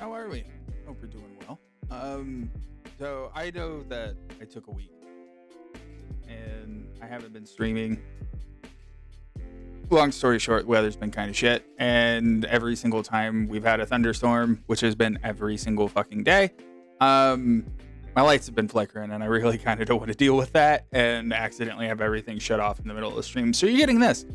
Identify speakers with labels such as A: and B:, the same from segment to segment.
A: How are we? Hope we're doing well. So I know that I took a week and I haven't been streaming. Long story short, weather's been kind of shit, and every single time we've had a thunderstorm, which has been every single fucking day, my lights have been flickering, and I really kind of don't want to deal with that and accidentally have everything shut off in the middle of the stream. So you're getting this.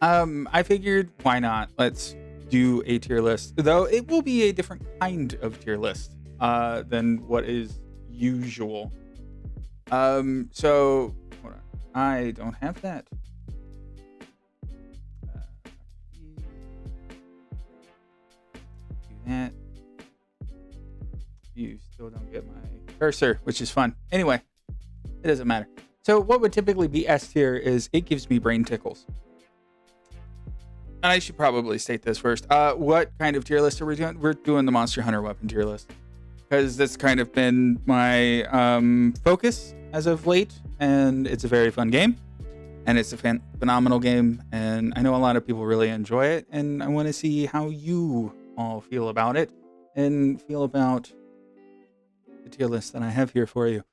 A: I figured, why not? Let's do a tier list, though it will be a different kind of tier list than what is usual. So hold on. I don't have that. Do that. You still don't get my cursor, which is fun. Anyway, it doesn't matter. So what would typically be S tier is it gives me brain tickles. And I should probably state this first. What kind of tier list are we doing? We're doing the Monster Hunter weapon tier list, because that's kind of been my focus as of late, and it's a very fun game, and it's a phenomenal game, and I know a lot of people really enjoy it, and I want to see how you all feel about it and feel about the tier list that I have here for you.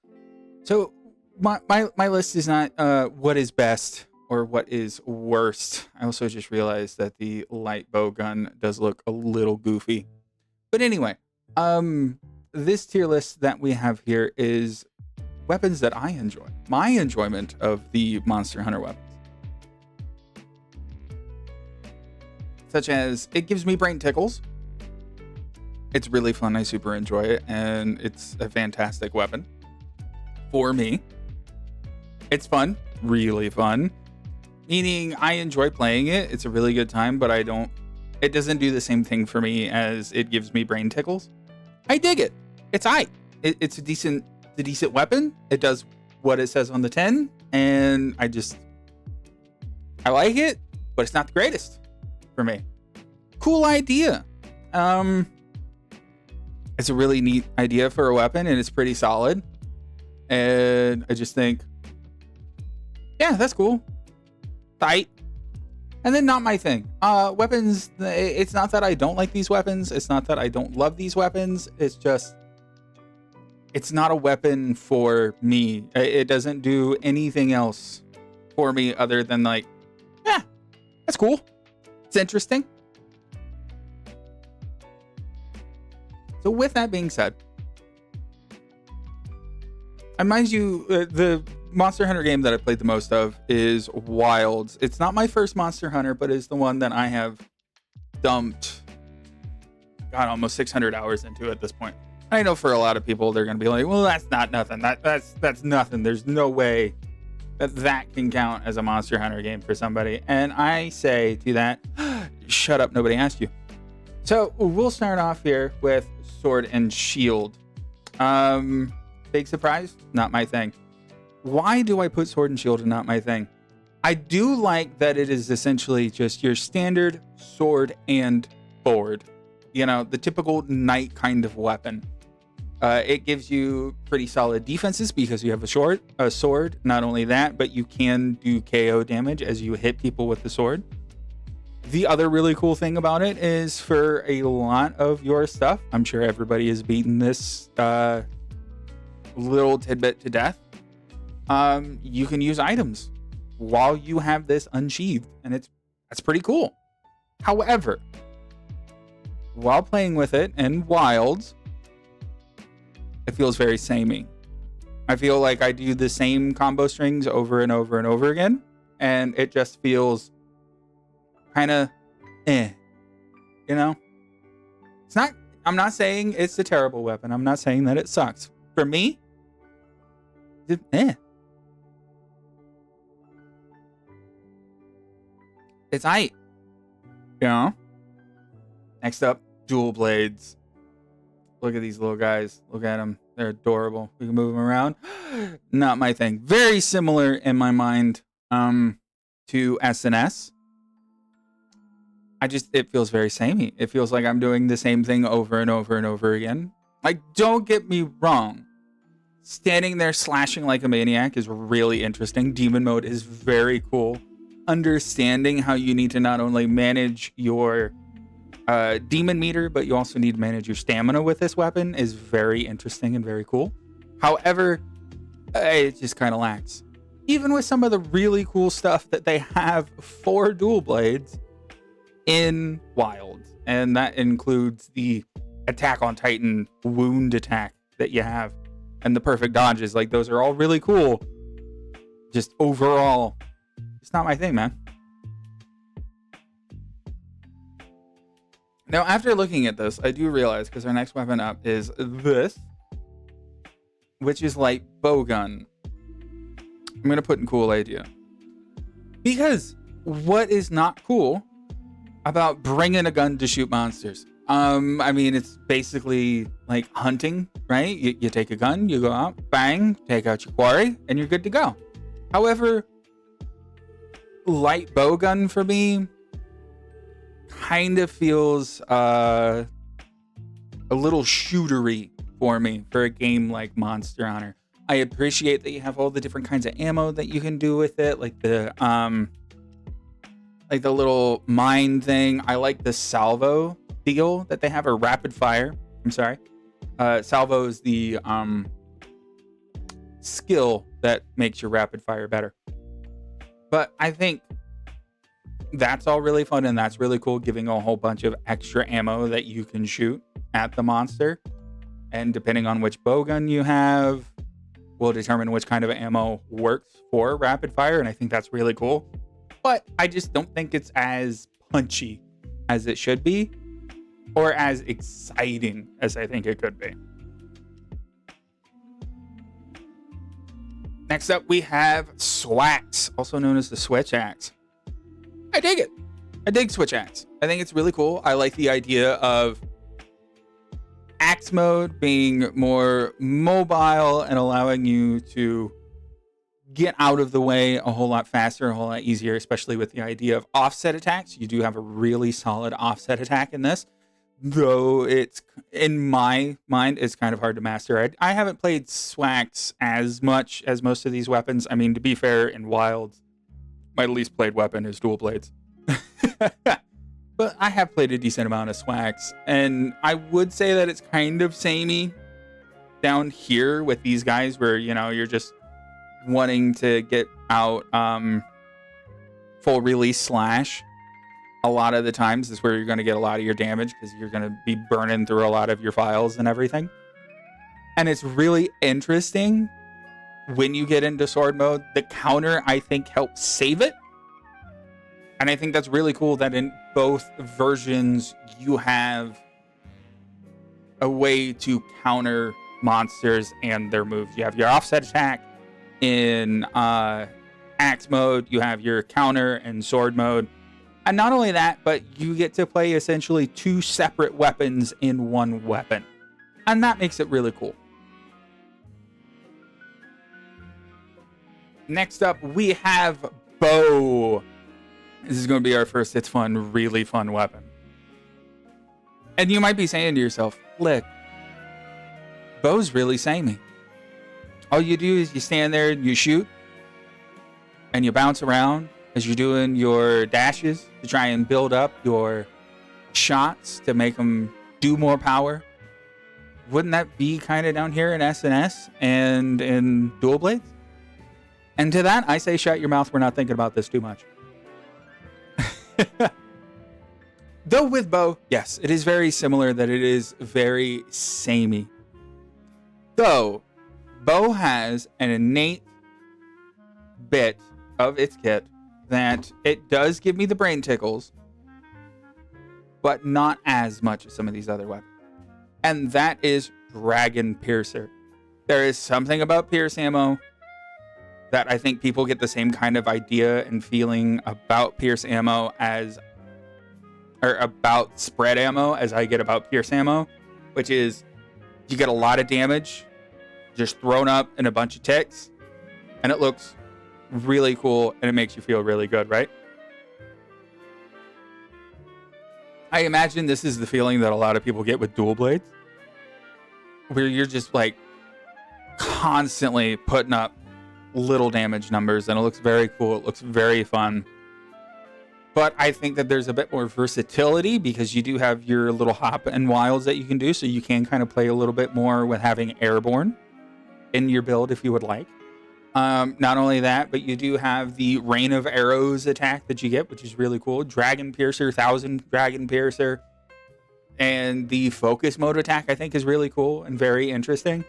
A: So my list is not what is best or what is worst. I also just realized that the light bow gun does look a little goofy. But anyway, this tier list that we have here is weapons that I enjoy. My enjoyment of the Monster Hunter weapons. Such as, it gives me brain tickles. It's really fun. I super enjoy it. And it's a fantastic weapon. For me. It's fun. Really fun. Meaning I enjoy playing it. It's a really good time, but it doesn't do the same thing for me as it gives me brain tickles. I dig it. It's aight. It's a decent weapon. It does what it says on the 10, and I like it, but it's not the greatest for me. Cool idea. It's a really neat idea for a weapon, and it's pretty solid. And I just think, yeah, that's cool. Tight. And then not my thing. Weapons, it's not that I don't like these weapons. It's not that I don't love these weapons. It's just, it's not a weapon for me. It doesn't do anything else for me other than like, yeah, that's cool. It's interesting. So with that being said, and mind you, the Monster Hunter game that I played the most of is Wilds. It's not my first Monster Hunter, but is the one that I have dumped, almost 600 hours into at this point. I know for a lot of people, they're going to be like, well, that's not nothing. That's nothing. There's no way that can count as a Monster Hunter game for somebody. And I say to that, shut up, nobody asked you. So we'll start off here with Sword and Shield. Big surprise, not my thing. Why do I put Sword and Shield and not my thing? I do like that it is essentially just your standard sword and board. You know, the typical knight kind of weapon. It gives you pretty solid defenses because you have a sword. Not only that, but you can do KO damage as you hit people with the sword. The other really cool thing about it is for a lot of your stuff, I'm sure everybody has beaten this little tidbit to death. You can use items while you have this unsheathed, and that's pretty cool. However, while playing with it in Wilds, it feels very samey. I feel like I do the same combo strings over and over and over again, and it just feels kind of you know? It's not, I'm not saying it's a terrible weapon. I'm not saying that it sucks. For me, it's It's aight. You know? Next up, dual blades. Look at these little guys. Look at them. They're adorable. We can move them around. Not my thing. Very similar in my mind to SNS. It feels very samey. It feels like I'm doing the same thing over and over and over again. Like, don't get me wrong. Standing there slashing like a maniac is really interesting. Demon mode is very cool. Understanding how you need to not only manage your demon meter, but you also need to manage your stamina with this weapon is very interesting and very cool. However, it just kind of lacks. Even with some of the really cool stuff that they have for dual blades in Wilds, and that includes the attack on Titan wound attack that you have and the perfect dodges. Like, those are all really cool. Just overall, it's not my thing, man. Now, after looking at this, I do realize, because our next weapon up is this, which is light bowgun. I'm going to put in cool idea. Because what is not cool about bringing a gun to shoot monsters? I mean, it's basically like hunting, right? You take a gun, you go out, bang, take out your quarry, and you're good to go. However, light bowgun for me kind of feels a little shootery for me for a game like Monster Hunter. I appreciate that you have all the different kinds of ammo that you can do with it, like the little mine thing. I like the salvo deal that they have, or rapid fire. I'm sorry. Salvo is the skill that makes your rapid fire better. But I think that's all really fun and that's really cool, giving a whole bunch of extra ammo that you can shoot at the monster. And depending on which bowgun you have, will determine which kind of ammo works for rapid fire. And I think that's really cool. But I just don't think it's as punchy as it should be, or as exciting as I think it could be. Next up, we have Swax, also known as the Switch Axe. I dig it. I dig Switch Axe. I think it's really cool. I like the idea of axe mode being more mobile and allowing you to get out of the way a whole lot faster, a whole lot easier, especially with the idea of offset attacks. You do have a really solid offset attack in this, though it's, in my mind, it's kind of hard to master. I haven't played Swax as much as most of these weapons. I mean, to be fair, in Wilds, my least played weapon is dual blades. But I have played a decent amount of Swax, and I would say that it's kind of samey down here with these guys where, you know, you're just wanting to get out full release slash. A lot of the times is where you're going to get a lot of your damage because you're going to be burning through a lot of your files and everything. And it's really interesting when you get into sword mode. The counter, I think, helps save it. And I think that's really cool that in both versions you have a way to counter monsters and their moves. You have your offset attack in axe mode. You have your counter in sword mode. And not only that, but you get to play essentially two separate weapons in one weapon. And that makes it really cool. Next up, we have bow. This is going to be our first It's Fun, really fun weapon. And you might be saying to yourself, Lick, bow's really samey. All you do is you stand there and you shoot. And you bounce around as you're doing your dashes to try and build up your shots to make them do more power. Wouldn't that be kind of down here in SNS and in dual blades? And to that, I say shut your mouth. We're not thinking about this too much. Though with bow, yes, it is very similar that it is very samey. Though, bow has an innate bit of its kit that it does give me the brain tickles, but not as much as some of these other weapons. And that is Dragon Piercer. There is something about Pierce ammo that I think people get the same kind of idea and feeling about Pierce ammo as, or about spread ammo as I get about Pierce ammo, which is you get a lot of damage just thrown up in a bunch of ticks, and it looks really cool and it makes you feel really good, right? I imagine this is the feeling that a lot of people get with dual blades, where you're just like constantly putting up little damage numbers, and it looks very cool. It looks very fun. But I think that there's a bit more versatility because you do have your little hop and wilds that you can do. So you can kind of play a little bit more with having airborne in your build if you would like. Not only that, but you do have the Rain of Arrows attack that you get, which is really cool. Dragon Piercer, 1000 Dragon Piercer. And the Focus Mode attack, I think, is really cool and very interesting.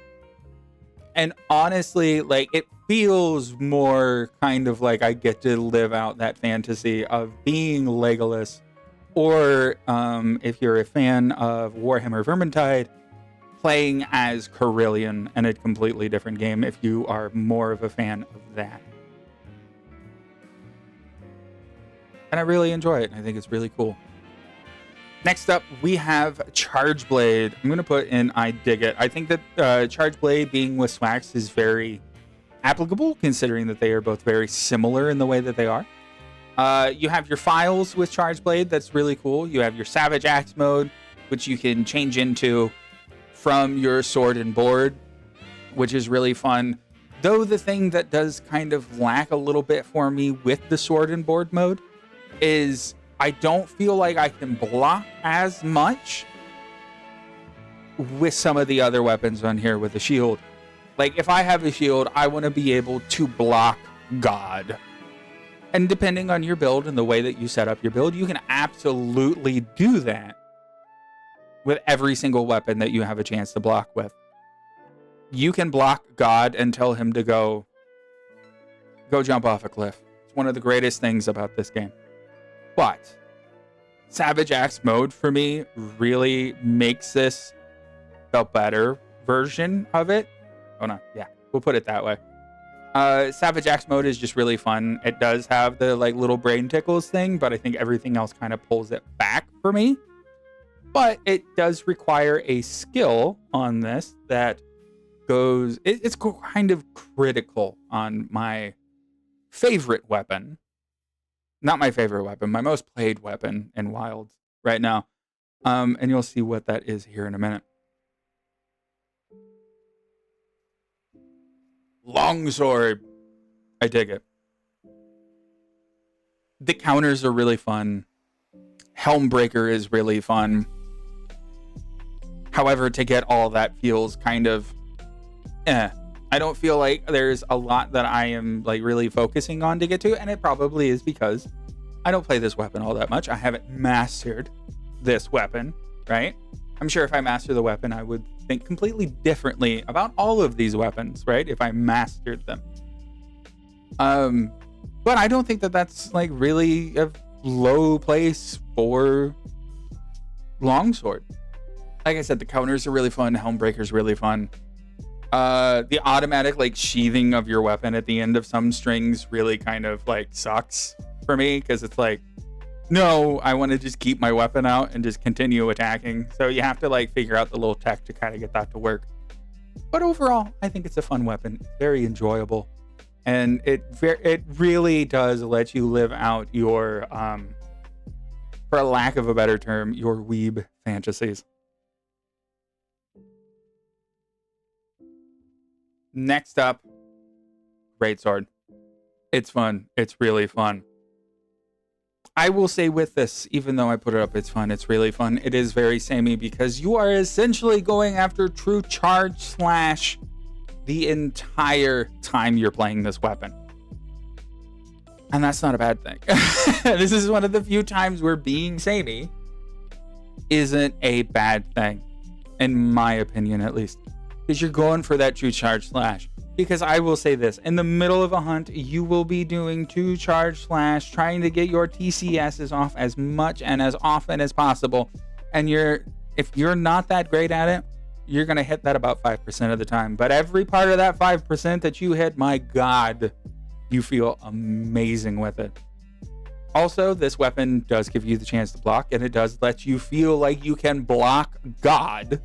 A: And honestly, like, it feels more kind of like I get to live out that fantasy of being Legolas. Or if you're a fan of Warhammer Vermintide, playing as Carillion in a completely different game if you are more of a fan of that. And I really enjoy it. I think it's really cool. Next up, we have Charge Blade. I'm going to put in I dig it. I think that Charge Blade being with Swax is very applicable, considering that they are both very similar in the way that they are. You have your files with Charge Blade. That's really cool. You have your Savage Axe mode, which you can change into from your sword and board, which is really fun. Though the thing that does kind of lack a little bit for me with the sword and board mode is I don't feel like I can block as much with some of the other weapons on here with the shield. Like, if I have a shield, I want to be able to block God. And depending on your build and the way that you set up your build, you can absolutely do that with every single weapon that you have a chance to block with. You can block God and tell him to go jump off a cliff. It's one of the greatest things about this game. But Savage Axe mode for me really makes this the better version of it. Oh no, yeah, we'll put it that way. Savage Axe mode is just really fun. It does have the like little brain tickles thing, but I think everything else kind of pulls it back for me. But it does require a skill on this that goes, it's kind of critical on my favorite weapon. Not my favorite weapon, my most played weapon in Wilds right now. And you'll see what that is here in a minute. Longsword. I dig it. The counters are really fun. Helmbreaker is really fun. However, to get all that feels kind of I don't feel like there's a lot that I am like really focusing on to get to, and it probably is because I don't play this weapon all that much. I haven't mastered this weapon, right? I'm sure if I master the weapon, I would think completely differently about all of these weapons, right? If I mastered them. But I don't think that that's like really a low place for longsword. Like I said, the counters are really fun. Helmbreaker's really fun. The automatic like sheathing of your weapon at the end of some strings really kind of like sucks for me, because it's like, no, I want to just keep my weapon out and just continue attacking. So you have to like figure out the little tech to kind of get that to work. But overall, I think it's a fun weapon. It's very enjoyable. And it really does let you live out your, for a lack of a better term, your weeb fantasies. Next up, Greatsword. It's fun. It's really fun. I will say with this, even though I put it up, it's fun. It's really fun. It is very samey because you are essentially going after true charge slash the entire time you're playing this weapon. And that's not a bad thing. This is one of the few times where being samey isn't a bad thing, in my opinion at least. Because you're going for that true charge slash. Because I will say this, in the middle of a hunt, you will be doing true charge slash, trying to get your TCSs off as much and as often as possible. And if you're not that great at it, you're going to hit that about 5% of the time. But every part of that 5% that you hit, my God, you feel amazing with it. Also, this weapon does give you the chance to block, and it does let you feel like you can block God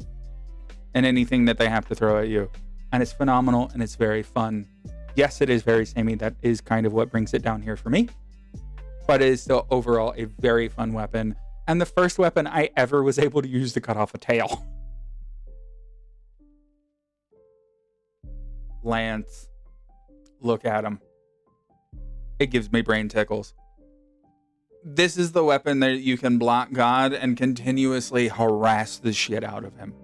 A: and anything that they have to throw at you. And it's phenomenal, and it's very fun. Yes, it is very samey. That is kind of what brings it down here for me. But it is still overall a very fun weapon. And the first weapon I ever was able to use to cut off a tail. Lance. Look at him. It gives me brain tickles. this is the weapon that you can block God and continuously harass the shit out of him.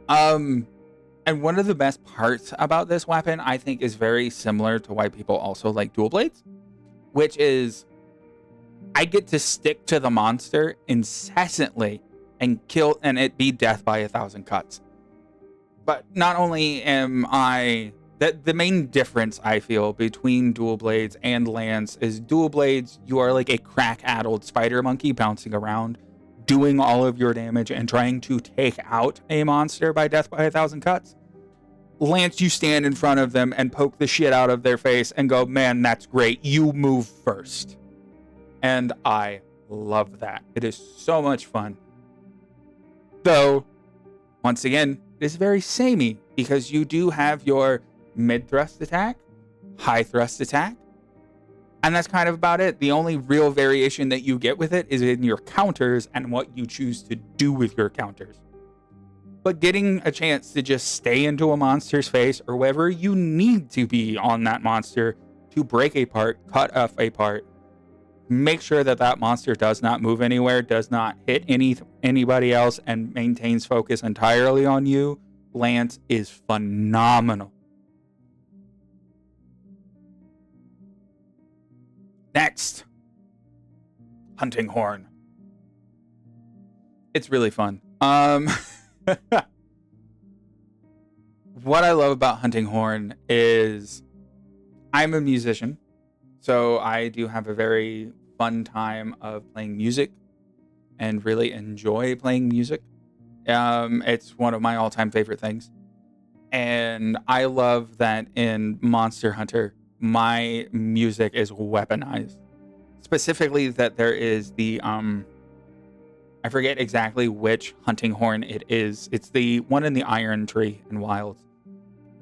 A: And one of the best parts about this weapon, I think, is very similar to why people also like dual blades, which is I get to stick to the monster incessantly and kill, and it be death by 1,000 cuts. But not only am I... the main difference I feel between dual blades and lance is dual blades, you are like a crack-addled spider monkey bouncing around, doing all of your damage and trying to take out a monster by death by 1,000 cuts. Lance, you stand in front of them and poke the shit out of their face and go, man, that's great. You move first. And I love that. It is so much fun. Though, once again, it is very samey because you do have your mid-thrust attack, high-thrust attack, and that's kind of about it. The only real variation that you get with it is in your counters and what you choose to do with your counters. But getting a chance to just stay into a monster's face or wherever you need to be on that monster to break a part, cut off a part, make sure that that monster does not move anywhere, does not hit anybody else, and maintains focus entirely on you, Lance is phenomenal. Next, Hunting Horn. It's really fun. What I love about Hunting Horn is I'm a musician, so I do have a very fun time of playing music and really enjoy playing music. It's one of my all-time favorite things. And I love that in Monster Hunter, my music is weaponized. Specifically that there is the, I forget exactly which hunting horn it is. It's the one in the Iron Tree in Wilds,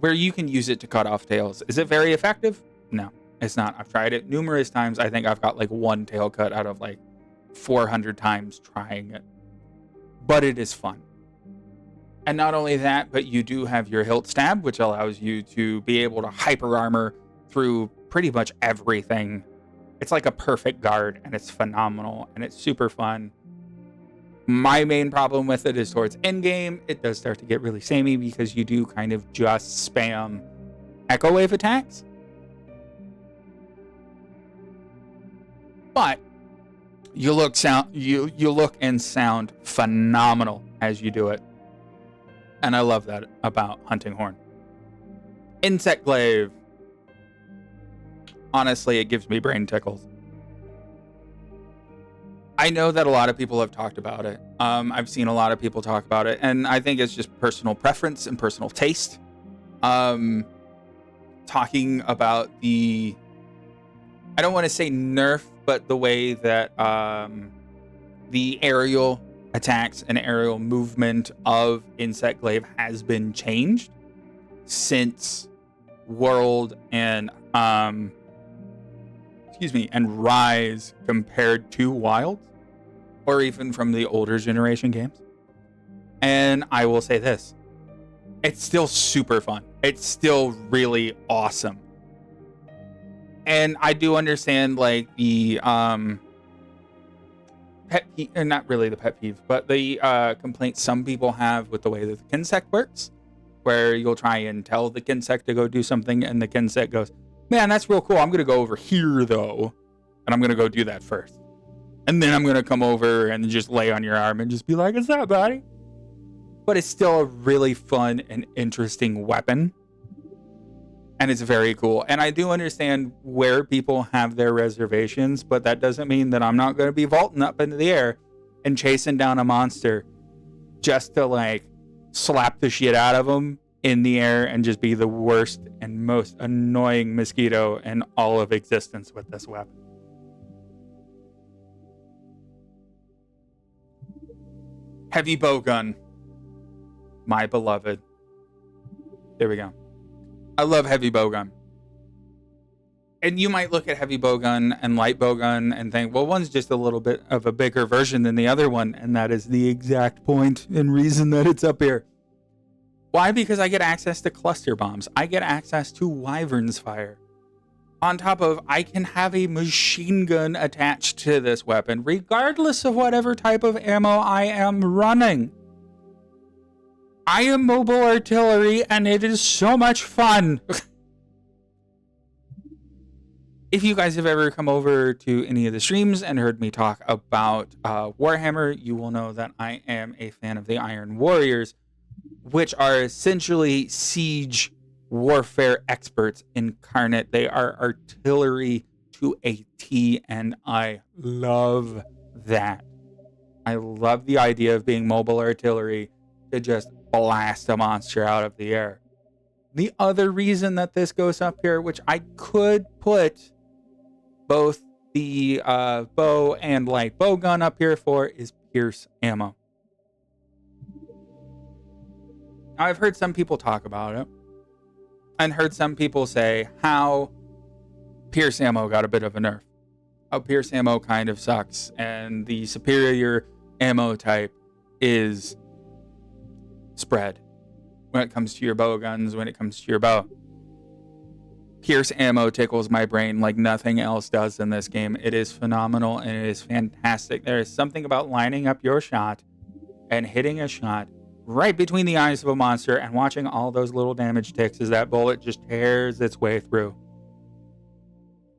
A: where you can use it to cut off tails. Is it very effective? No, it's not. I've tried it numerous times. I think I've got like one tail cut out of like 400 times trying it. But it is fun. And not only that, but you do have your hilt stab, which allows you to be able to hyper armor through pretty much everything. It's like a perfect guard, and it's phenomenal, and it's super fun. My main problem with it is towards endgame, it does start to get really samey because you do kind of just spam echo wave attacks. But you look and sound phenomenal as you do it. And I love that about Hunting Horn. Insect Glaive. Honestly, it gives me brain tickles. I know that a lot of people have talked about it. I've seen a lot of people talk about it, and I think it's just personal preference and personal taste. Talking about the, I don't want to say nerf, but the way that the aerial attacks and aerial movement of Insect Glaive has been changed since World and and Rise compared to Wild, or even from the older generation games. And I will say this, it's still super fun. It's still really awesome. And I do understand like the not really the pet peeve, but the complaints some people have with the way that the Kinsect works, where you'll try and tell the Kinsect to go do something and the Kinsect goes, man, that's real cool. I'm going to go over here, though, and I'm going to go do that first. And then I'm going to come over and just lay on your arm and just be like, what's up, buddy? But it's still a really fun and interesting weapon. And it's very cool. And I do understand where people have their reservations, but that doesn't mean that I'm not going to be vaulting up into the air and chasing down a monster just to, like, slap the shit out of them in the air and just be the worst and most annoying mosquito in all of existence with this weapon. Heavy bowgun. My beloved. There we go. I love heavy bowgun. And you might look at heavy bowgun and light bowgun and think, well, one's just a little bit of a bigger version than the other one. And that is the exact point and reason that it's up here. Why? Because I get access to cluster bombs. I get access to Wyvern's Fire. On top of, I can have a machine gun attached to this weapon, regardless of whatever type of ammo I am running. I am mobile artillery, and it is so much fun. If you guys have ever come over to any of the streams and heard me talk about Warhammer, you will know that I am a fan of the Iron Warriors, which are essentially siege warfare experts incarnate. They are artillery to a T, and I love that. I love the idea of being mobile artillery to just blast a monster out of the air. The other reason that this goes up here, which I could put both the bow and light bow gun up here for, is Pierce ammo. Now, I've heard some people talk about it, and heard some people say how Pierce ammo got a bit of a nerf. How Pierce ammo kind of sucks, and the superior ammo type is spread when it comes to your bow guns, when it comes to your bow. Pierce ammo tickles my brain like nothing else does in this game. It is phenomenal, and it is fantastic. There is something about lining up your shot and hitting a shot right between the eyes of a monster and watching all those little damage ticks as that bullet just tears its way through.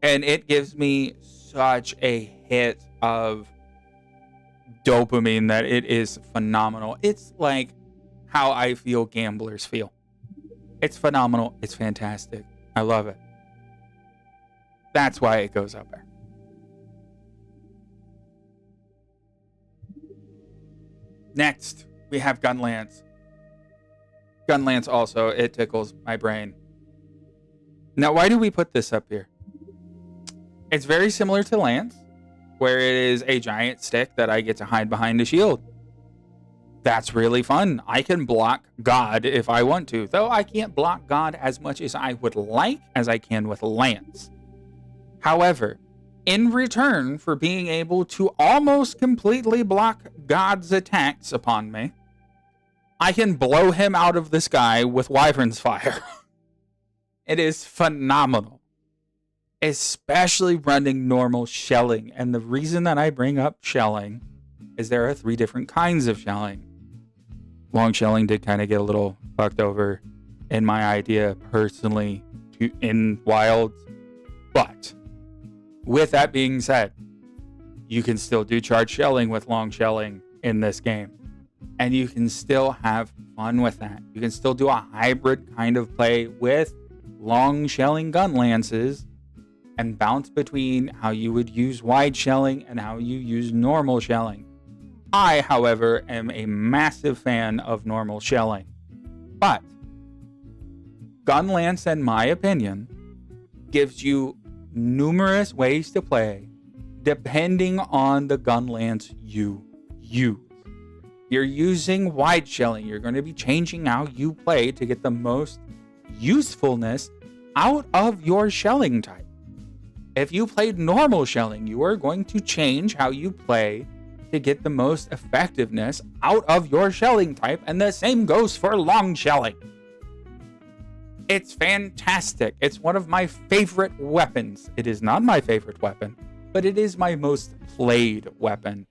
A: And it gives me such a hit of dopamine that it is phenomenal. It's like how I feel gamblers feel. It's phenomenal. It's fantastic. I love it. That's why it goes up there. Next, we have Gun Lance. Gun Lance also, it tickles my brain. Now, why do we put this up here? It's very similar to Lance, where it is a giant stick that I get to hide behind a shield. That's really fun. I can block God if I want to, though I can't block God as much as I would like as I can with Lance. However, in return for being able to almost completely block God's attacks upon me, I can blow him out of the sky with Wyvern's Fire. It is phenomenal, especially running normal shelling. And the reason that I bring up shelling is there are 3 different kinds of shelling. Long shelling did kind of get a little fucked over in my idea personally in Wilds. But with that being said, you can still do charge shelling with long shelling in this game. And you can still have fun with that. You can still do a hybrid kind of play with long shelling gun lances and bounce between how you would use wide shelling and how you use normal shelling. I, however, am a massive fan of normal shelling. But Gun Lance, in my opinion, gives you numerous ways to play depending on the gun lance you use. You're using wide shelling. You're going to be changing how you play to get the most usefulness out of your shelling type. If you played normal shelling, you are going to change how you play to get the most effectiveness out of your shelling type, and the same goes for long shelling. It's fantastic. It's one of my favorite weapons. It is not my favorite weapon, but it is my most played weapon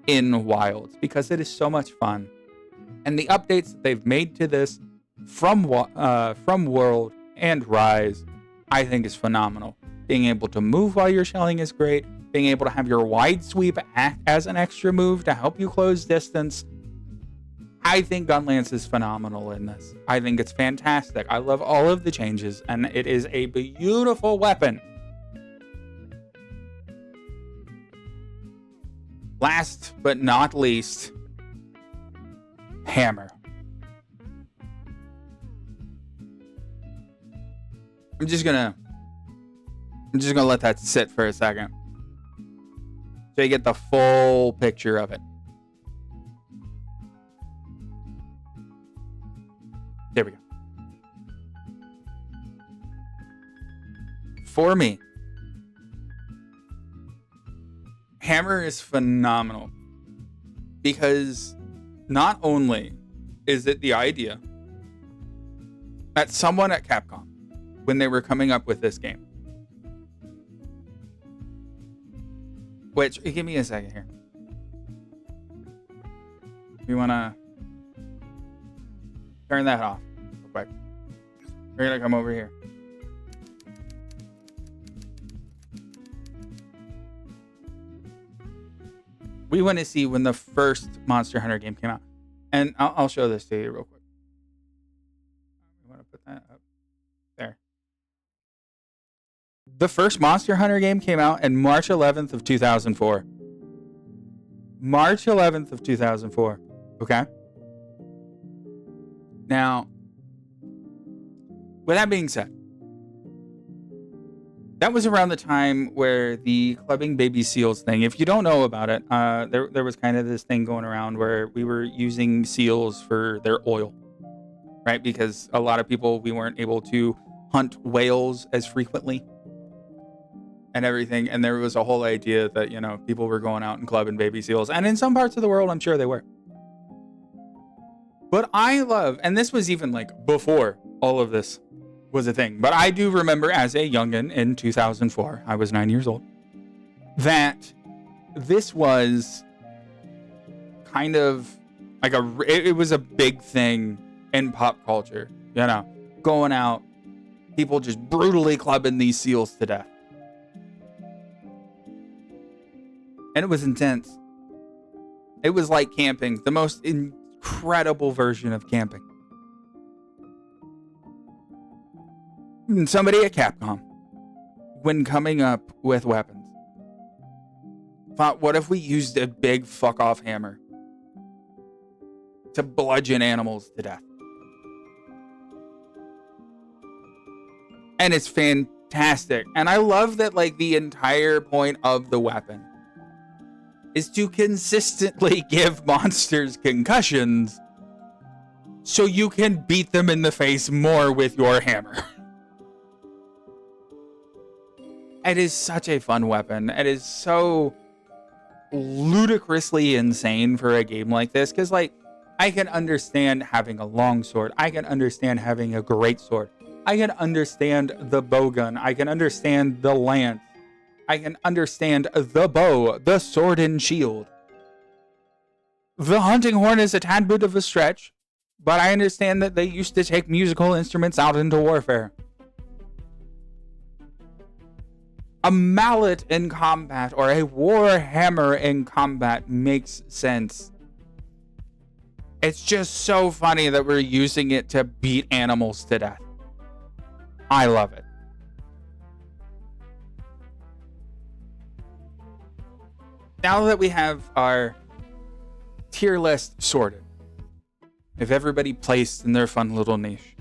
A: in Wilds because it is so much fun. And the updates that they've made to this from World and Rise, I think is phenomenal. Being able to move while you're shelling is great. Being able to have your wide sweep act as an extra move to help you close distance. I think Gun Lance is phenomenal in this. I think it's fantastic. I love all of the changes, and it is a beautiful weapon. Last but not least, Hammer. I'm just gonna let that sit for a second so you get the full picture of it. There we go. For me, Hammer is phenomenal because not only is it the idea that someone at Capcom, when they were coming up with this game, Which, give me a second here. You want to turn that off real quick. We're going to come over here. We want to see when the first Monster Hunter game came out. And I'll show this to you real quick. I want to put that up there. The first Monster Hunter game came out in March 11th of 2004. March 11th of 2004. Okay? Now, with that being said, that was around the time where the clubbing baby seals thing, if you don't know about it, there was kind of this thing going around where we were using seals for their oil, right? Because a lot of people, we weren't able to hunt whales as frequently and everything. And there was a whole idea that, you know, people were going out and clubbing baby seals. And in some parts of the world, I'm sure they were. But I love, and this was even like before all of this was a thing, but I do remember as a youngin in 2004, I was 9 years old, that this was kind of like it was a big thing in pop culture, you know, going out, people just brutally clubbing these seals to death. And it was intense. It was like camping, the most incredible version of camping. Somebody at Capcom, when coming up with weapons, thought, what if we used a big fuck-off hammer to bludgeon animals to death? And it's fantastic. And I love that, like, the entire point of the weapon is to consistently give monsters concussions so you can beat them in the face more with your hammer. It is such a fun weapon. It is so ludicrously insane for a game like this. Because, like, I can understand having a long sword. I can understand having a great sword. I can understand the bowgun. I can understand the lance. I can understand the bow, the sword and shield. The hunting horn is a tad bit of a stretch. But I understand that they used to take musical instruments out into warfare. A mallet in combat or a war hammer in combat makes sense. It's just so funny that we're using it to beat animals to death. I love it. Now that we have our tier list sorted, if everybody placed in their fun little niche,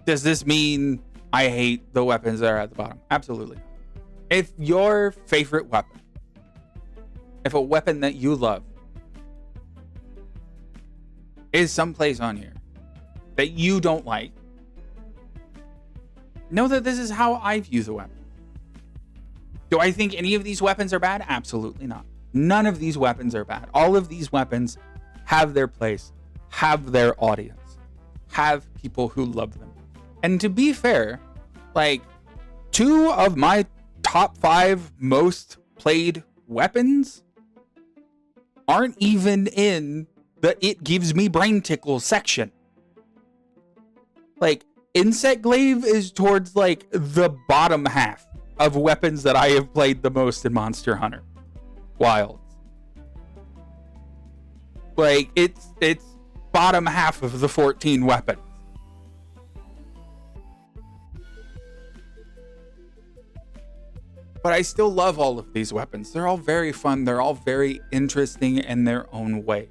A: does this mean I hate the weapons that are at the bottom? Absolutely. If your favorite weapon, if a weapon that you love is someplace on here that you don't like, know that this is how I view the weapon. Do I think any of these weapons are bad? Absolutely not. None of these weapons are bad. All of these weapons have their place, have their audience, have people who love them. And to be fair, like, 2 of my top 5 most played weapons aren't even in the it gives me brain tickles section. Like, Insect Glaive is towards, like, the bottom half of weapons that I have played the most in Monster Hunter Wilds. Like, it's bottom half of the 14 weapons. But I still love all of these weapons. They're all very fun. They're all very interesting in their own way.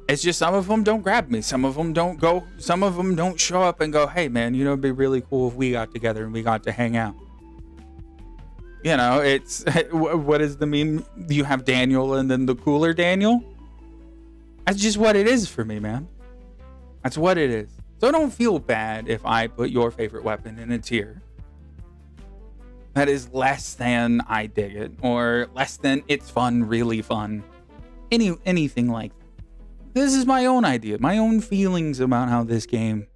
A: It's just some of them don't grab me. Some of them don't go. Some of them don't show up and go, hey, man, you know, it'd be really cool if we got together and we got to hang out. You know, it's, what is the meme? You have Daniel and then the cooler Daniel. That's just what it is for me, man. That's what it is. So don't feel bad if I put your favorite weapon in a tier that is less than I dig it, or less than it's fun, really fun. Anything like that. This is my own idea, my own feelings about how this game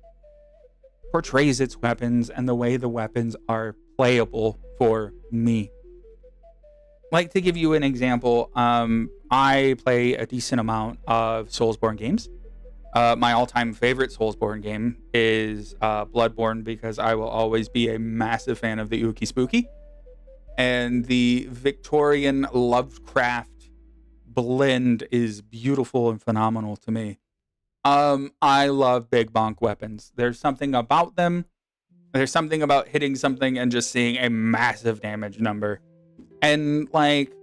A: portrays its weapons and the way the weapons are playable for me. Like, to give you an example, I play a decent amount of Soulsborne games. My all-time favorite Soulsborne game is Bloodborne, because I will always be a massive fan of the Ookie Spooky. And the Victorian Lovecraft blend is beautiful and phenomenal to me. I love big bonk weapons. There's something about them. There's something about hitting something and just seeing a massive damage number. And like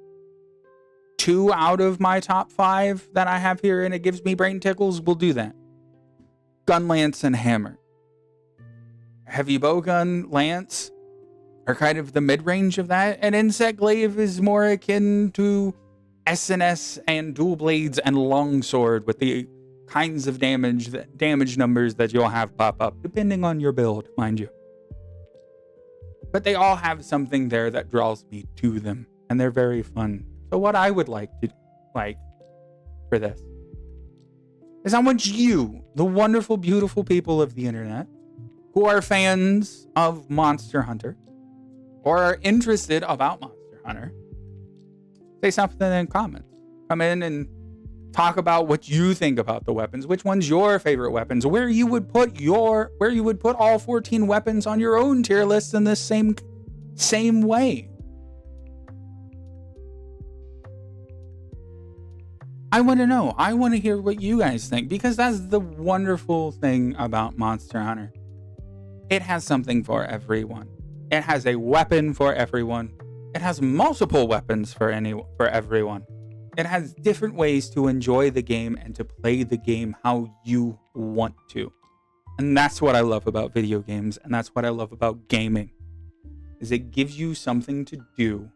A: 2 out of my top 5 that I have here, and it gives me brain tickles, will do that. Gun, lance, and hammer. Heavy bowgun, lance are kind of the mid-range of that, and insect glaive is more akin to SNS and dual blades and longsword, with the kinds of damage numbers that you'll have pop up, depending on your build, mind you. But they all have something there that draws me to them, and they're very fun. So what I would like to for this is I want you, the wonderful, beautiful people of the internet, who are fans of Monster Hunter or are interested about Monster Hunter, say something in comments. Come in and talk about what you think about the weapons. Which one's your favorite weapons? Where you would put all 14 weapons on your own tier list in this same way. I want to know. I want to hear what you guys think, because that's the wonderful thing about Monster Hunter. It has something for everyone. It has a weapon for everyone. It has multiple weapons for everyone. It has different ways to enjoy the game and to play the game how you want to. And that's what I love about video games, and that's what I love about gaming, is it gives you something to do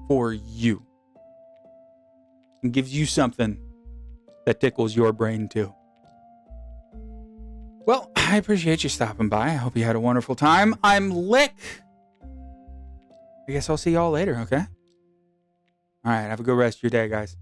A: for you. It gives you something that tickles your brain too. Well, I appreciate you stopping by. I hope you had a wonderful time. I'm Lick. I guess I'll see y'all later, okay? All right, have a good rest of your day, guys.